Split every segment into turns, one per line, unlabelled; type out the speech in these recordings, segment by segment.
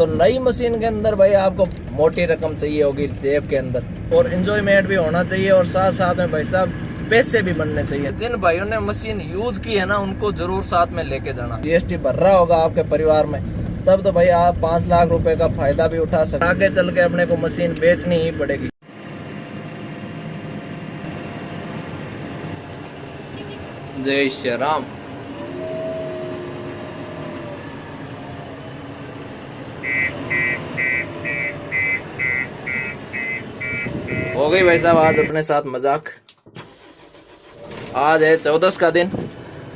तो नई मशीन के अंदर भाई आपको मोटी रकम चाहिए होगी जेब के अंदर, और एंजॉयमेंट भी होना चाहिए, और साथ साथ में भाई साहब पैसे भी बनने चाहिए। जिन भाइयों ने मशीन यूज की है ना, उनको जरूर साथ में लेके जाना। जीएसटी भर रहा होगा आपके परिवार में, तब तो भाई आप 5 लाख रुपए का फायदा भी उठा सकते। आगे चल के अपने को मशीन बेचनी ही पड़ेगी। जय श्री राम। हो गई भाई साहब आज अपने साथ मजाक। आज है 14 का दिन,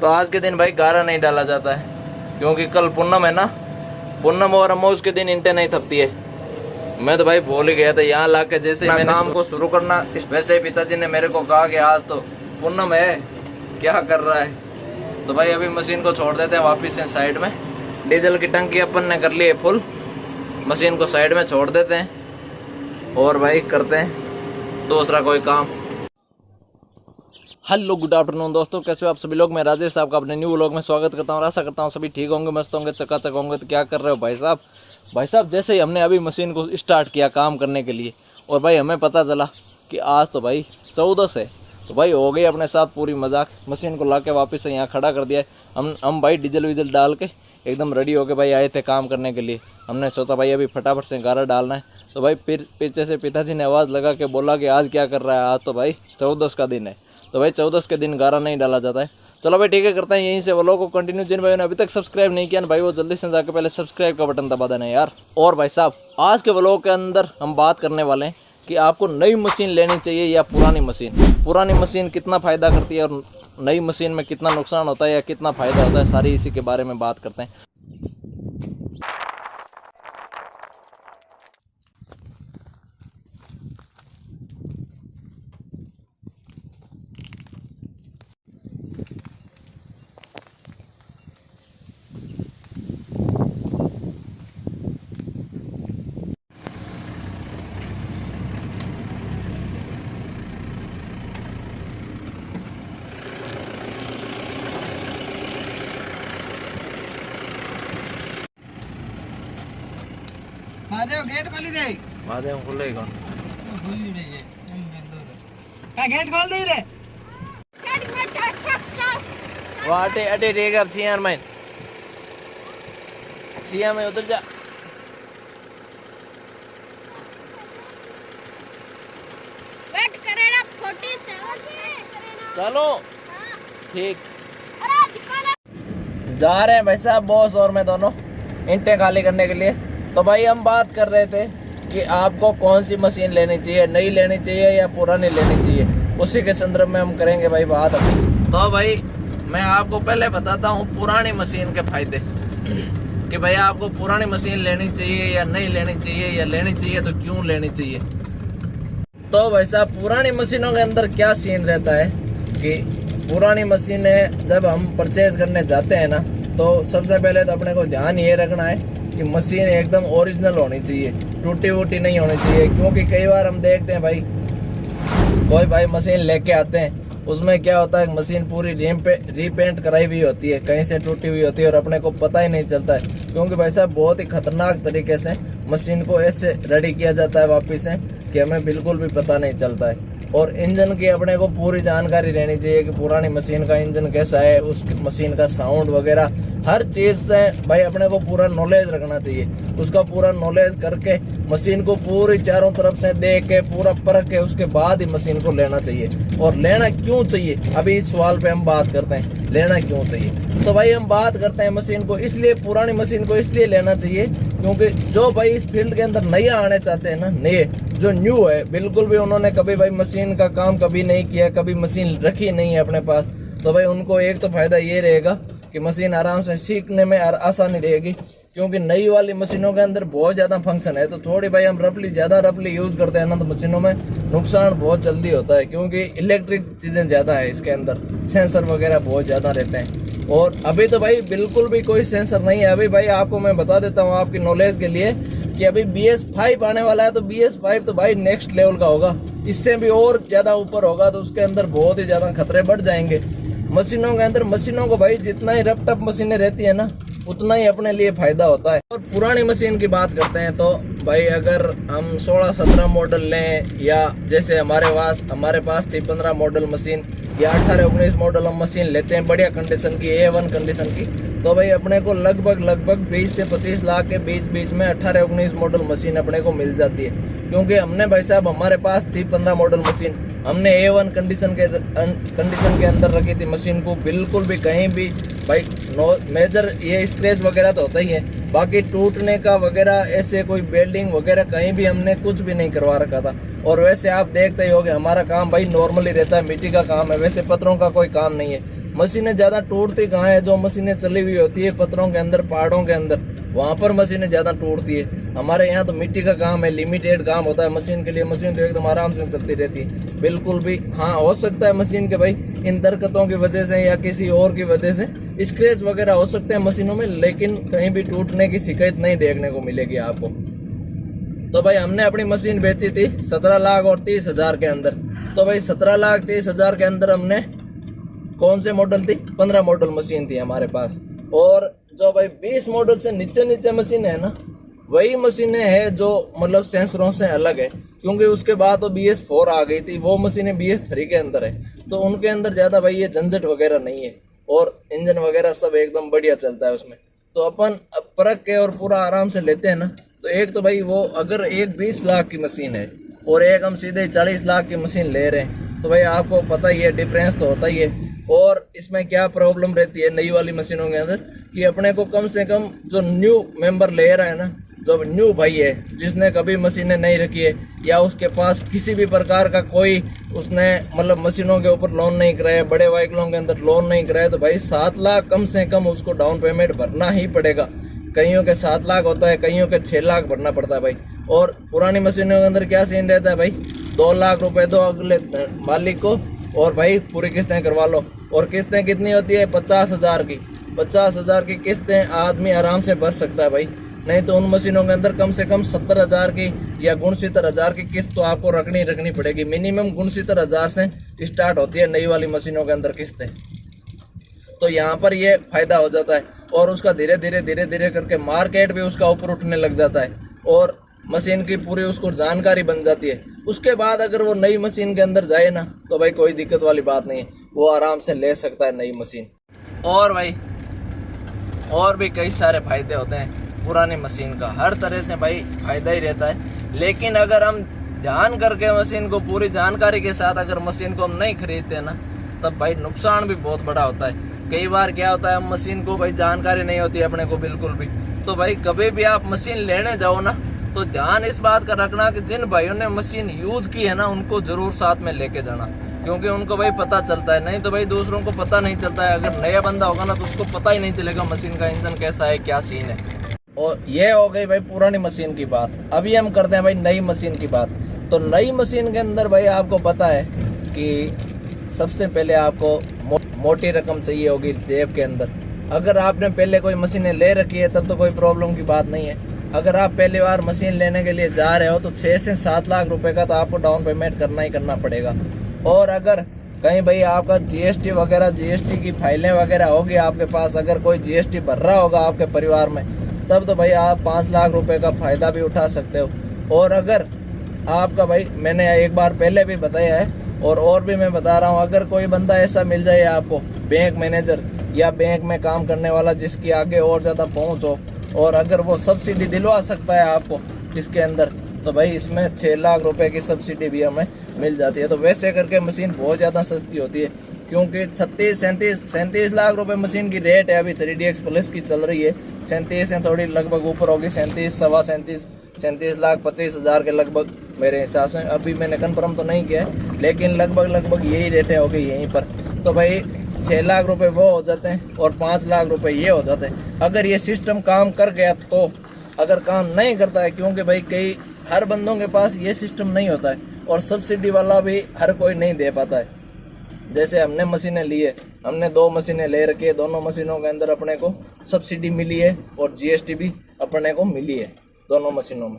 तो आज के दिन भाई गारा नहीं डाला जाता है, क्योंकि कल पूनम है ना, पूनम और अमोस के दिन इंटे नहीं थपती है। मैं तो भाई भूल ही गया था। यहाँ ला के जैसे मैंने काम को शुरू करना, वैसे ही पिताजी ने मेरे को कहा कि आज तो पूनम है, क्या कर रहा है। तो भाई अभी मशीन को छोड़ देते हैं वापस से साइड में। डीजल की टंकी अपन ने कर ली है फुल, मशीन को साइड में छोड़ देते हैं और भाई करते हैं दूसरा कोई काम। हेलो गुड आफ्टरनून दोस्तों, कैसे हो आप सभी लोग। मैं राजेश साहब का अपने न्यू व्लॉग में स्वागत करता हूँ और आशा करता हूँ सभी ठीक होंगे, मस्त होंगे, चकाचक होंगे। तो क्या कर रहे हो भाई साहब। भाई साहब जैसे ही हमने अभी मशीन को स्टार्ट किया काम करने के लिए, और भाई हमें पता चला कि आज तो भाई 14 है, तो भाई हो गई अपने साथ पूरी मजाक। मशीन को ला के वापस से यहाँ खड़ा कर दिया है। हम भाई डीजल वीजल डाल के एकदम रेडी होके भाई आए थे काम करने के लिए। हमने सोचा भाई अभी फटाफट से गारा डालना है। तो भाई फिर पीछे से पिताजी ने आवाज़ लगा के बोला कि आज क्या कर रहा है, आज तो भाई 14 का दिन है। तो भाई 14 के दिन गारा नहीं डाला जाता है। चलो भाई ठीक है, करते हैं यहीं से व्लॉग को कंटिन्यू। जिन भाइयों ने अभी तक सब्सक्राइब नहीं किया ना भाई, वो जल्दी से जाकर पहले सब्सक्राइब का बटन दबा देना यार। और भाई साहब आज के व्लॉग के अंदर हम बात करने वाले हैं कि आपको नई मशीन लेनी चाहिए या पुरानी मशीन। पुरानी मशीन कितना फ़ायदा करती है और नई मशीन में कितना नुकसान होता है या कितना फ़ायदा होता है, सारी इसी के बारे में बात करते हैं।
महादेव गेट खोली दे।
महादेव खुलेगा
खोली दे ये का गेट खोल दे रे।
वाटे अटे रेगा अब सियार में उधर जा।
वेट करेगा 47
चलो ठीक जा रहे हैं भाई साहब, बॉस और मैं दोनों इंटे खाली करने के लिए। तो भाई हम बात कर रहे थे कि आपको कौन सी मशीन लेनी चाहिए, नई लेनी चाहिए या पुरानी लेनी चाहिए, उसी के संदर्भ में हम करेंगे भाई बात अभी। तो भाई मैं आपको पहले बताता हूँ पुरानी मशीन के फायदे कि भाई आपको पुरानी मशीन लेनी चाहिए या नहीं लेनी चाहिए, या लेनी चाहिए तो क्यों लेनी चाहिए। तो भाई साहब पुरानी मशीनों के अंदर क्या सीन रहता है कि पुरानी मशीनें जब हम परचेज करने जाते हैं ना, तो सबसे पहले तो अपने को ध्यान ये रखना है कि मशीन एकदम ओरिजिनल होनी चाहिए, टूटी वूटी नहीं होनी चाहिए। क्योंकि कई बार हम देखते हैं भाई कोई भाई मशीन लेके आते हैं, उसमें क्या होता है मशीन पूरी रीपेंट कराई हुई होती है, कहीं से टूटी हुई होती है और अपने को पता ही नहीं चलता है। क्योंकि भाई साहब बहुत ही खतरनाक तरीके से मशीन को ऐसे रेडी किया जाता है वापस से कि हमें बिल्कुल भी पता नहीं चलता है। और इंजन की अपने को पूरी जानकारी रहनी चाहिए कि पुरानी मशीन का इंजन कैसा है, उस मशीन का साउंड वगैरह हर चीज़ से भाई अपने को पूरा नॉलेज रखना चाहिए। उसका पूरा नॉलेज करके मशीन को पूरी चारों तरफ से देख के पूरा परख के उसके बाद ही मशीन को लेना चाहिए। और लेना क्यों चाहिए, अभी इस सवाल पे हम बात करते हैं, लेना क्यों चाहिए। तो भाई हम बात करते हैं मशीन को, इसलिए पुरानी मशीन को इसलिए लेना चाहिए क्योंकि जो भाई इस फील्ड के अंदर नए आने चाहते हैं ना, नए जो न्यू है, बिल्कुल भी उन्होंने कभी भाई मशीन का काम कभी नहीं किया, कभी मशीन रखी नहीं है अपने पास, तो भाई उनको एक तो फायदा ये रहेगा कि मशीन आराम से सीखने में आसानी रहेगी। क्योंकि नई वाली मशीनों के अंदर बहुत ज़्यादा फंक्शन है, तो थोड़ी भाई हम ज़्यादा रफली यूज़ करते हैं ना, तो मशीनों में नुकसान बहुत जल्दी होता है। क्योंकि इलेक्ट्रिक चीज़ें ज़्यादा है इसके अंदर, सेंसर वगैरह बहुत ज़्यादा रहते हैं। और अभी तो भाई बिल्कुल भी कोई सेंसर नहीं है। अभी भाई आपको मैं बता देता हूँ आपकी नॉलेज के लिए कि अभी BS5 आने वाला है, तो BS5 तो भाई नेक्स्ट लेवल का होगा, इससे भी और ज़्यादा ऊपर होगा, तो उसके अंदर बहुत ही ज़्यादा खतरे बढ़ जाएंगे। मशीनों के अंदर, मशीनों को भाई जितना ही रफ टफ मशीनें रहती है ना उतना ही अपने लिए फायदा होता है। और पुरानी मशीन की बात करते हैं तो भाई अगर हम 16-17 मॉडल लें या जैसे हमारे पास थी 15 मॉडल मशीन या 18-19 मॉडल हम मशीन लेते हैं बढ़िया कंडीशन की, A1 कंडीशन की, तो भाई अपने को लगभग 20 से 25 लाख के बीच में 18-19 मॉडल मशीन अपने को मिल जाती है। क्योंकि हमने भाई साहब हमारे पास थी 15 मॉडल मशीन, हमने A1 कंडीशन के अंदर रखी थी मशीन को, बिल्कुल भी कहीं भी भाई मेजर ये स्क्रैच वगैरह तो होता ही है, बाकी टूटने का वगैरह ऐसे कोई बेल्डिंग वगैरह कहीं भी हमने कुछ भी नहीं करवा रखा था। और वैसे आप देखते ही होंगे हमारा काम भाई नॉर्मली रहता है, मिट्टी का काम है, वैसे पत्थरों का कोई काम नहीं है। मशीनें ज़्यादा टूटती कहाँ है, जो मशीनें चली हुई होती है पत्थरों के अंदर, पहाड़ों के अंदर, वहाँ पर मशीनें ज़्यादा टूटती है। हमारे यहाँ तो मिट्टी का काम है, लिमिटेड काम होता है मशीन के लिए, मशीन तो एकदम आराम से चलती रहती है बिल्कुल भी। हाँ हो सकता है मशीन के भाई इन दरकतों की वजह से या किसी और की वजह से स्क्रैच वगैरह हो सकते हैं मशीनों में, लेकिन कहीं भी टूटने की शिकायत नहीं देखने को मिलेगी आपको। तो भाई हमने अपनी मशीन बेची थी 17,30,000 के अंदर। तो भाई 17,30,000 के अंदर हमने कौन से मॉडल थी, 15 मॉडल मशीन थी हमारे पास। और जो भाई 20 मॉडल से नीचे मशीन है ना, वही मशीनें हैं जो मतलब सेंसरों से अलग है, क्योंकि उसके बाद तो BS4 आ गई थी, वो मशीनें BS3 के अंदर है, तो उनके अंदर ज़्यादा भाई ये झंझट वगैरह नहीं है और इंजन वगैरह सब एकदम बढ़िया चलता है उसमें। तो अपन परख के और पूरा आराम से लेते हैं ना, तो एक तो भाई वो अगर एक 20 लाख की मशीन है और एक हम सीधे 40 लाख की मशीन ले रहे हैं, तो भाई आपको पता ही है डिफरेंस तो होता ही है। और इसमें क्या प्रॉब्लम रहती है नई वाली मशीनों के अंदर कि अपने को कम से कम जो न्यू मेंबर ले रहा है ना, जो न्यू भाई है जिसने कभी मशीनें नहीं रखी है या उसके पास किसी भी प्रकार का कोई उसने मतलब मशीनों के ऊपर लोन नहीं कराया, बड़े व्हीकलों के अंदर लोन नहीं कराया, तो भाई 7 लाख कम से कम उसको डाउन पेमेंट भरना ही पड़ेगा। कईयों के 7 लाख होता है, कईयों के 6 लाख भरना पड़ता है भाई। और पुरानी मशीनों के अंदर क्या सीन रहता है भाई, 2 लाख रुपए दो अगले मालिक को और भाई पूरी किस्तें करवा लो। और किस्तें कितनी होती है, 50,000 की। 50,000 की किस्तें आदमी आराम से भर सकता है भाई। नहीं तो उन मशीनों के अंदर कम से कम 70,000 की या 69,000 की किस्त तो आपको रखनी पड़ेगी। मिनिमम 69,000 से स्टार्ट होती है नई वाली मशीनों के अंदर किस्तें। तो यहाँ पर ये फायदा हो जाता है और उसका धीरे धीरे करके मार्केट भी उसका ऊपर उठने लग जाता है और मशीन की पूरी उसको जानकारी बन जाती है। उसके बाद अगर वो नई मशीन के अंदर जाए ना, तो भाई कोई दिक्कत वाली बात नहीं है, वो आराम से ले सकता है नई मशीन। और भाई और भी कई सारे फायदे होते हैं पुरानी मशीन का, हर तरह से भाई फायदा ही रहता है। लेकिन अगर हम ध्यान करके मशीन को पूरी जानकारी के साथ अगर मशीन को हम नहीं खरीदते ना, तब भाई नुकसान भी बहुत बड़ा होता है। कई बार क्या होता है, हम मशीन को भाई जानकारी नहीं होती है अपने को बिल्कुल भी, तो भाई कभी भी आप मशीन लेने जाओ ना, तो ध्यान इस बात का रखना कि जिन भाइयों ने मशीन यूज की है ना, उनको जरूर साथ में लेके जाना, क्योंकि उनको भाई पता चलता है। नहीं तो भाई दूसरों को पता नहीं चलता है। अगर नया बंदा होगा ना तो उसको पता ही नहीं चलेगा मशीन का इंजन कैसा है, क्या सीन है। और ये हो गई भाई पुरानी मशीन की बात। अभी हम करते हैं भाई नई मशीन की बात। तो नई मशीन के अंदर भाई आपको पता है कि सबसे पहले आपको मोटी रकम चाहिए होगी जेब के अंदर। अगर आपने पहले कोई मशीनें ले रखी है तब तो कोई प्रॉब्लम की बात नहीं है। अगर आप पहली बार मशीन लेने के लिए जा रहे हो तो 6 से 7 लाख रुपए का तो आपको डाउन पेमेंट करना ही करना पड़ेगा। और अगर कहीं भाई आपका GST वगैरह, GST की फाइलें वगैरह होगी आपके पास, अगर कोई GST भर रहा होगा आपके परिवार में, तब तो भाई आप 5 लाख रुपए का फ़ायदा भी उठा सकते हो। और अगर आपका भाई, मैंने एक बार पहले भी बताया है और भी मैं बता रहा हूँ, अगर कोई बंदा ऐसा मिल जाए आपको, बैंक मैनेजर या बैंक में काम करने वाला जिसकी आगे और ज़्यादा पहुँच हो, और अगर वो सब्सिडी दिलवा सकता है आपको इसके अंदर, तो भाई इसमें 6 लाख रुपए की सब्सिडी भी हमें मिल जाती है। तो वैसे करके मशीन बहुत ज़्यादा सस्ती होती है, क्योंकि 37 लाख रुपए मशीन की रेट है। अभी 3DX प्लस की चल रही है, 37 से थोड़ी लगभग ऊपर होगी, 37, 37 लाख 25,000 के लगभग मेरे हिसाब से। अभी मैंने कंफर्म तो नहीं किया है, लेकिन लगभग यही रेटें हो गई यहीं पर। तो भाई 6 लाख रुपए वो हो जाते हैं और 5 लाख रुपए ये हो जाते हैं अगर ये सिस्टम काम कर गया। तो अगर काम नहीं करता है, क्योंकि भाई हर बंदों के पास ये सिस्टम नहीं होता है और सब्सिडी वाला भी हर कोई नहीं दे पाता है। जैसे हमने मशीनें ली है, हमने 2 मशीनें ले रखी है, दोनों मशीनों के अंदर अपने को सब्सिडी मिली है और GST भी अपने को मिली है दोनों मशीनों में।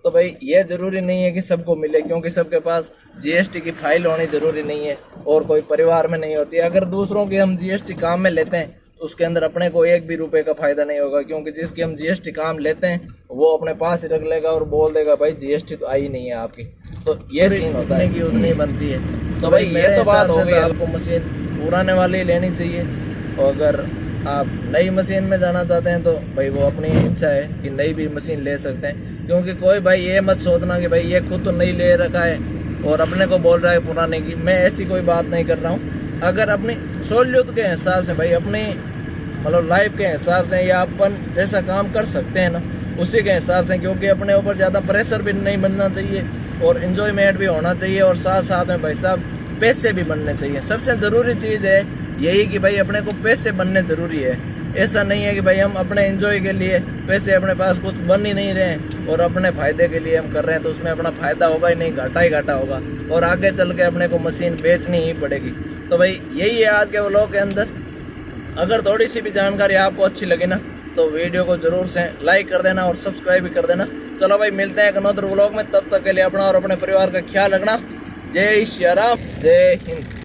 तो भाई ये ज़रूरी नहीं है कि सबको मिले, क्योंकि सबके पास जीएसटी की फाइल होनी ज़रूरी नहीं है और कोई परिवार में नहीं होती। अगर दूसरों की हम जीएसटी काम में लेते हैं तो उसके अंदर अपने को एक भी रुपए का फ़ायदा नहीं होगा, क्योंकि जिसकी हम जीएसटी काम लेते हैं वो अपने पास ही रख लेगा और बोल देगा भाई जीएसटी तो आई नहीं है आपकी। तो ये सीन होता है कि उतनी बनती है। तो भाई ये तो बात हो गई, आपको मशीन पुराने वाली लेनी चाहिए। और अगर आप नई मशीन में जाना चाहते हैं तो भाई वो अपनी इच्छा है कि नई भी मशीन ले सकते हैं, क्योंकि कोई भाई ये मत सोचना कि भाई ये खुद तो नई ले रखा है और अपने को बोल रहा है पुराने की। मैं ऐसी कोई बात नहीं कर रहा हूँ। अगर अपनी सहूलियत के हिसाब से भाई, अपनी मतलब लाइफ के हिसाब से या अपन जैसा काम कर सकते हैं ना उसी के हिसाब से, क्योंकि अपने ऊपर ज़्यादा प्रेशर भी नहीं बनना चाहिए और इन्जॉयमेंट भी होना चाहिए और साथ साथ में भाई साहब पैसे भी बनने चाहिए। सबसे ज़रूरी चीज़ है यही कि भाई अपने को पैसे बनने ज़रूरी है। ऐसा नहीं है कि भाई हम अपने एंजॉय के लिए पैसे अपने पास कुछ बन ही नहीं रहे और अपने फ़ायदे के लिए हम कर रहे हैं, तो उसमें अपना फ़ायदा होगा ही नहीं, घाटा ही घाटा होगा और आगे चल के अपने को मशीन बेचनी ही पड़ेगी। तो भाई यही है आज के व्लॉग के अंदर। अगर थोड़ी सी भी जानकारी आपको अच्छी लगी ना तो वीडियो को ज़रूर से लाइक कर देना और सब्सक्राइब भी कर देना। चलो भाई मिलते हैं एक अनदर व्लॉग में, तब तक के लिए अपना और अपने परिवार का ख्याल रखना। जय श्री राम, जय हिंद।